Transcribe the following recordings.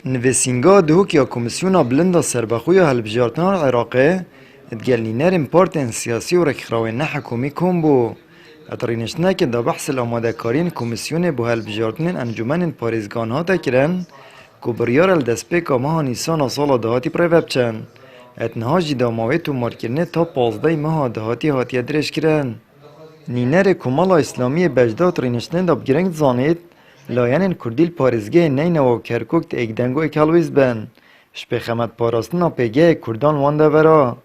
نویسینگا دهوکیا کمیسیونا بلندا سربخوی هلبجارتنا العراقی ادگلنینرین پارتین سیاسی و رکخراوی نه حکومی کن بو. اترینشنه که دا بحث الاماده کارین کمیسیون بو هلبجارتنین انجمن پاریزگان ها تکرن که بریار الدسپیکا ماه نیسان سال دهاتی پریوب چن. اتنهاجی دا ماوی تو مارکرنه تا 15 ماه دهاتی هاتی درش کرن. نینر کمالا اسلامی بجدا اترینشنه دا بگرنگ زانید لایان کردیل پارزگه نینه و کرکوک تا اگدنگو اکالویز بن. شپخمت پاراستنا پیگه کردان وانده ورا.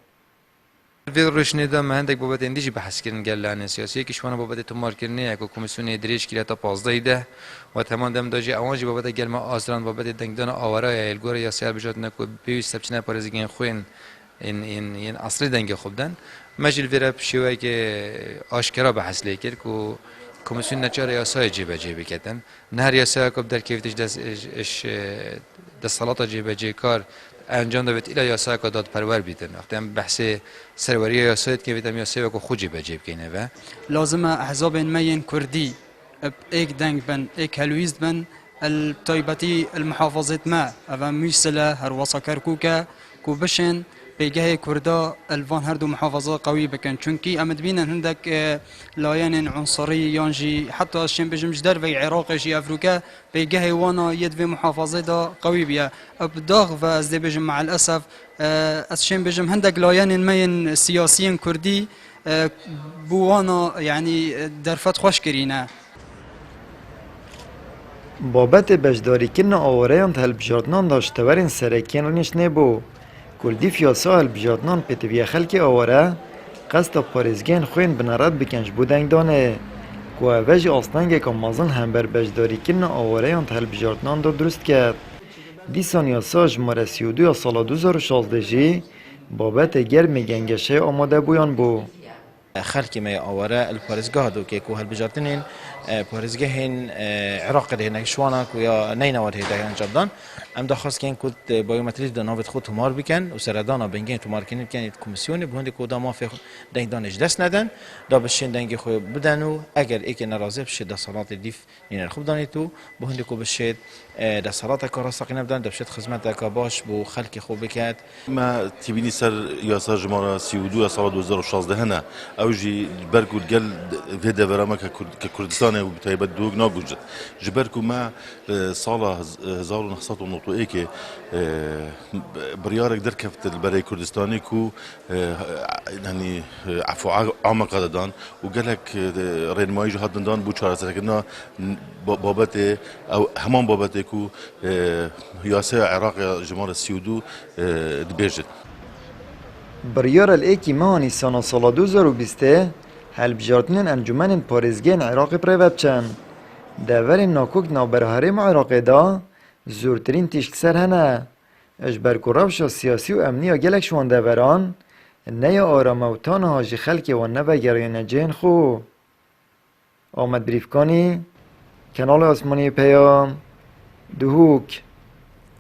وی روشنی دا مهندک بابت اندیجی بحث کردن گلان سیاسی کشوان بابت تمار کردنی اکو کمیسیون دریش کرد تا 15 ده و تمام دم داجی اوانجی بابت گلما آزران بابت دنگدان آوارای الگور یا سیال بجات نکو بیوی سبچنه پارزگین خوین این اصلی دنگ خوب دن مجل ویرا بشیوه که آشکارا بحث لیکر کو کمیسیون نچار یاسای جیبه جیبه کردن نه یاسای کب در کیفتش دست صلاة جیبه جی کار انجام داد ایلا یاسای که داد پرور بیتن وقتی هم بحث سروری یاسای که بیتم یاسای که خوجی بجیب کنه و لازم احزاب مين كردي ايك دنگ بن ايك هلويز بن الطيبتي المحافظات ما اما ميسله هر وسا كركوكا كوبشن بيجاه كردا الفان هردو محافظة قوي بكن چونكي امد بينا هندك لاين عنصري يانجي حتى الشين بجم جدار في عراق جي افريقيا بيجاه وانا يد في محافظة دا قوي بيا ابداغ وازدي بجم مع الاسف الشين بجم هندك لاين مين سياسيين كردي بوانا يعني درفت خوش كرينا بابت بجداری کن آوریان هلبجارتنان داشتورین سرکین رنش نبو. کلدی فیاسا هلبجارتنان پتوی خلک آوره قصد پارزگین خوین بنرد بکنج بودنگ دانه. که اوج آستانگه که مازن هم بر بجداری کن آوریان هلبجارتنان دا درست کرد. دیسان یاسا جماره 32 سال 2016 جی بابت گرم گنگشه آماده بویان بو. خلکی می آوره الپارزگاه دو که کوه البجارتنین پارزگاهین عراق ده نگشوانا که یا نینوار هیده انجام ام دخواست کن کد بایومتریش در نوبت خود تمار بکن و سردانا بنگین تمار کنید کنید کمیسیونی به هندی کدا ما فی دنگ دانش دست ندن دا بشین دنگی خو بدن و اگر ایک ناراضی بشه در صلات دیف نین خوب دانید تو به هندی کو بشه در صلات کار ساقی نبودن در بشه خدمت کاباش بو خلق خوب بکرد ما تبینی سر یاسر جماره 32 سال 2016 هنه اوجی برگود گل في دورما ككردستان وبتايبات دوغ ناقوجت جبركو ما صالة 1991 که بريارك دركفت البري كردستاني كو يعني عفو عمق دان وقالك رينماي جهاد دان بو چهار سركنا بابت او همان بابت كو ياسر عراق جمهور السيودو دبيجت بریار الایکی ماهانی سال 2020 هلبجارتنین انجمن پارزگین عراق پریوب چن. داور ناکوک نابرهرم عراق دا زورترین تیشکسر هنه. اجبر کروش سیاسی و امنی گلک شوان داوران نیا آراموتان هاجی خلک و نوه گریان جین خو. آمد بریفکانی کانال آسمانی پیام دهوک